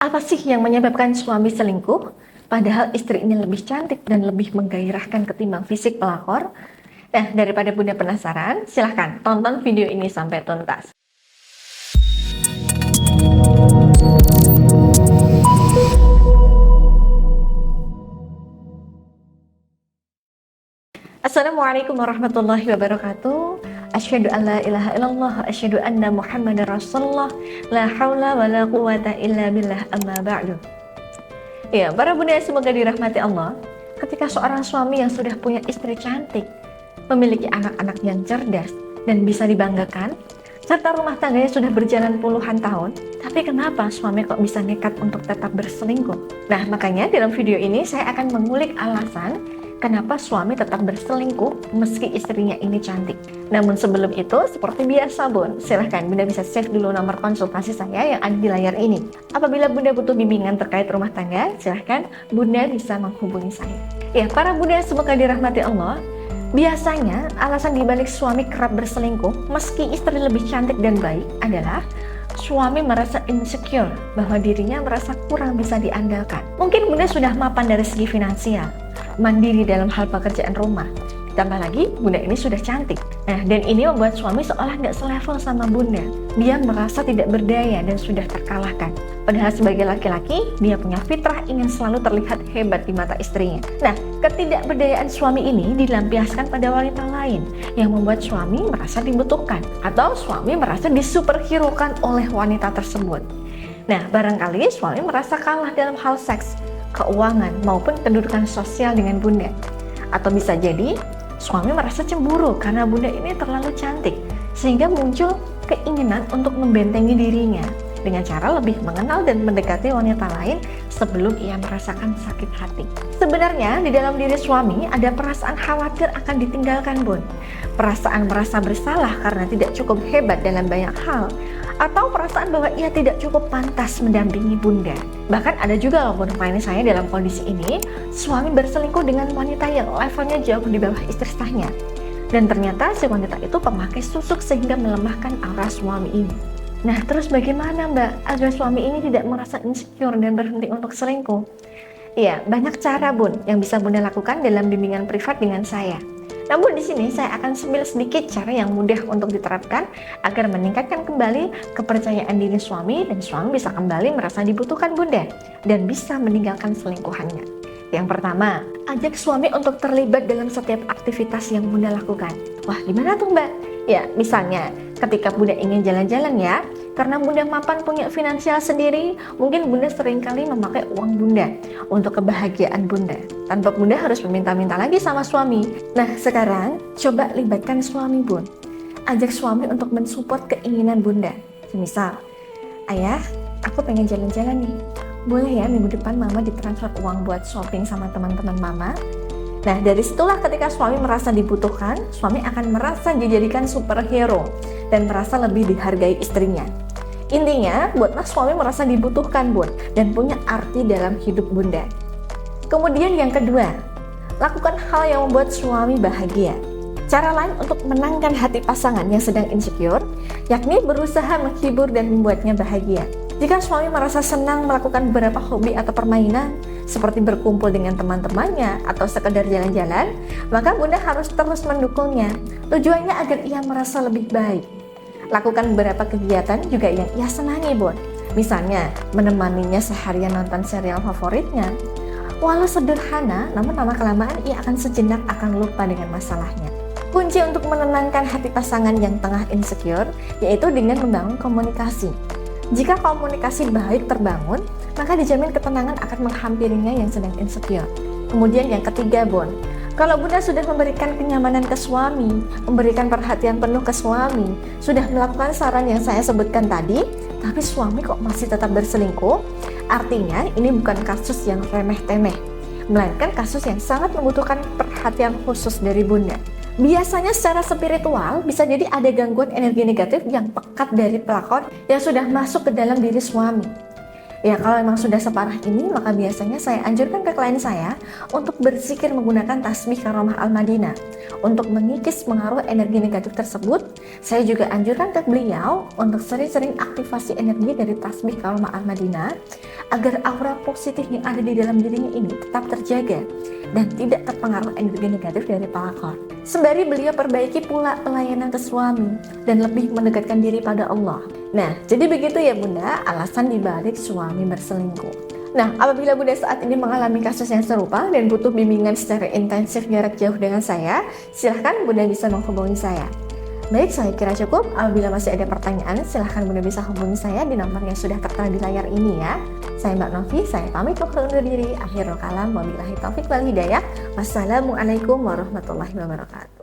Apa sih yang menyebabkan suami selingkuh? Padahal istri ini lebih cantik dan lebih menggairahkan ketimbang fisik pelakor. Nah, daripada Bunda penasaran, silahkan tonton video ini sampai tuntas. Assalamualaikum warahmatullahi wabarakatuh. Asyhadu an la ilaha illallah, asyhadu anna Muhammadar Rasulullah, la haula wa la quwata illa billah, amma ba'du. Ya, para bunda semoga dirahmati Allah. Ketika seorang suami yang sudah punya istri cantik, memiliki anak-anak yang cerdas dan bisa dibanggakan, serta rumah tangganya sudah berjalan puluhan tahun, tapi kenapa suami kok bisa nekat untuk tetap berselingkuh? Nah, makanya dalam video ini saya akan mengulik alasan kenapa suami tetap berselingkuh meski istrinya ini cantik. Namun sebelum itu, seperti biasa Bun, silahkan Bunda bisa save dulu nomor konsultasi saya yang ada di layar ini. Apabila Bunda butuh bimbingan terkait rumah tangga, silahkan Bunda bisa menghubungi saya. Ya, para Bunda semoga dirahmati Allah. Biasanya alasan dibalik suami kerap berselingkuh meski istri lebih cantik dan baik adalah suami merasa insecure bahwa dirinya merasa kurang bisa diandalkan. Mungkin Bunda sudah mapan dari segi finansial, mandiri dalam hal pekerjaan rumah. Ditambah lagi, Bunda ini sudah cantik. Nah, dan ini membuat suami seolah nggak selevel sama Bunda. Dia merasa tidak berdaya dan sudah terkalahkan. Padahal sebagai laki-laki, dia punya fitrah ingin selalu terlihat hebat di mata istrinya. Nah, ketidakberdayaan suami ini dilampiaskan pada wanita lain yang membuat suami merasa dibutuhkan atau suami merasa disuperhirokan oleh wanita tersebut. Nah, barangkali suami merasa kalah dalam hal seks, keuangan, maupun kedudukan sosial dengan Bunda. Atau bisa jadi suami merasa cemburu karena Bunda ini terlalu cantik, sehingga muncul keinginan untuk membentengi dirinya dengan cara lebih mengenal dan mendekati wanita lain sebelum ia merasakan sakit hati. Sebenarnya di dalam diri suami ada perasaan khawatir akan ditinggalkan Bun, perasaan merasa bersalah karena tidak cukup hebat dalam banyak hal, atau perasaan bahwa ia tidak cukup pantas mendampingi Bunda. Bahkan ada juga loh Bun, klien saya dalam kondisi ini, suami berselingkuh dengan wanita yang levelnya jauh di bawah istri sahnya. Dan ternyata si wanita itu pemakai susuk sehingga melemahkan aura suami ini. Nah, terus bagaimana Mbak agar suami ini tidak merasa insecure dan berhenti untuk selingkuh? Iya, banyak cara Bun yang bisa Bunda lakukan dalam bimbingan privat dengan saya. Namun di sini saya akan sambil sedikit cara yang mudah untuk diterapkan agar meningkatkan kembali kepercayaan diri suami dan suami bisa kembali merasa dibutuhkan Bunda dan bisa meninggalkan selingkuhannya. Yang pertama, ajak suami untuk terlibat dalam setiap aktivitas yang Bunda lakukan. Wah, gimana tuh Mbak? Ya, misalnya ketika Bunda ingin jalan-jalan ya, karena Bunda mapan punya finansial sendiri, mungkin Bunda seringkali memakai uang Bunda untuk kebahagiaan Bunda, tanpa Bunda harus meminta-minta lagi sama suami. Nah, sekarang coba libatkan suami Bun. Ajak suami untuk mensupport keinginan Bunda. Misal, ayah, aku pengen jalan-jalan nih. Boleh ya minggu depan mama ditransfer uang buat shopping sama teman-teman mama? Nah, dari situlah ketika suami merasa dibutuhkan, suami akan merasa dijadikan superhero dan merasa lebih dihargai istrinya. Intinya, buatlah suami merasa dibutuhkan Bun dan punya arti dalam hidup Bunda. Kemudian yang kedua, lakukan hal yang membuat suami bahagia. Cara lain untuk menangkan hati pasangan yang sedang insecure, yakni berusaha menghibur dan membuatnya bahagia. Jika suami merasa senang melakukan beberapa hobi atau permainan, seperti berkumpul dengan teman-temannya atau sekedar jalan-jalan, maka Bunda harus terus mendukungnya. Tujuannya agar ia merasa lebih baik. Lakukan beberapa kegiatan juga yang ia senangi Bun. Misalnya, menemaninya seharian nonton serial favoritnya. Walau sederhana, namun lama-kelamaan ia akan sejenak akan lupa dengan masalahnya. Kunci untuk menenangkan hati pasangan yang tengah insecure, yaitu dengan membangun komunikasi. Jika komunikasi baik terbangun, maka dijamin ketenangan akan menghampirinya yang sedang insecure. Kemudian yang ketiga Bun, kalau Bunda sudah memberikan kenyamanan ke suami, memberikan perhatian penuh ke suami, sudah melakukan saran yang saya sebutkan tadi, tapi suami kok masih tetap berselingkuh, artinya ini bukan kasus yang remeh-temeh, melainkan kasus yang sangat membutuhkan perhatian khusus dari Bunda. Biasanya secara spiritual bisa jadi ada gangguan energi negatif yang pekat dari pelakon yang sudah masuk ke dalam diri suami. Ya, kalau memang sudah separah ini, maka biasanya saya anjurkan ke klien saya untuk berzikir menggunakan tasbih Karomah Al-Madinah. Untuk mengikis pengaruh energi negatif tersebut, saya juga anjurkan ke beliau untuk sering-sering aktivasi energi dari tasbih Karomah Al-Madinah agar aura positif yang ada di dalam dirinya ini tetap terjaga dan tidak terpengaruh energi negatif dari pelakor. Sembari beliau perbaiki pula pelayanan ke suami dan lebih mendekatkan diri pada Allah. Nah, jadi begitu ya Bunda, alasan dibalik suami berselingkuh. Nah, apabila Bunda saat ini mengalami kasus yang serupa dan butuh bimbingan secara intensif jarak jauh dengan saya, silahkan Bunda bisa menghubungi saya. Baik, saya kira cukup. Apabila masih ada pertanyaan, silahkan Bunda bisa hubungi saya di nomor yang sudah tertera di layar ini ya. Saya Mbak Novi, saya pamit untuk undur diri. Akhirul kalam, wabillahi taufik wal hidayah. Wassalamualaikum warahmatullahi wabarakatuh.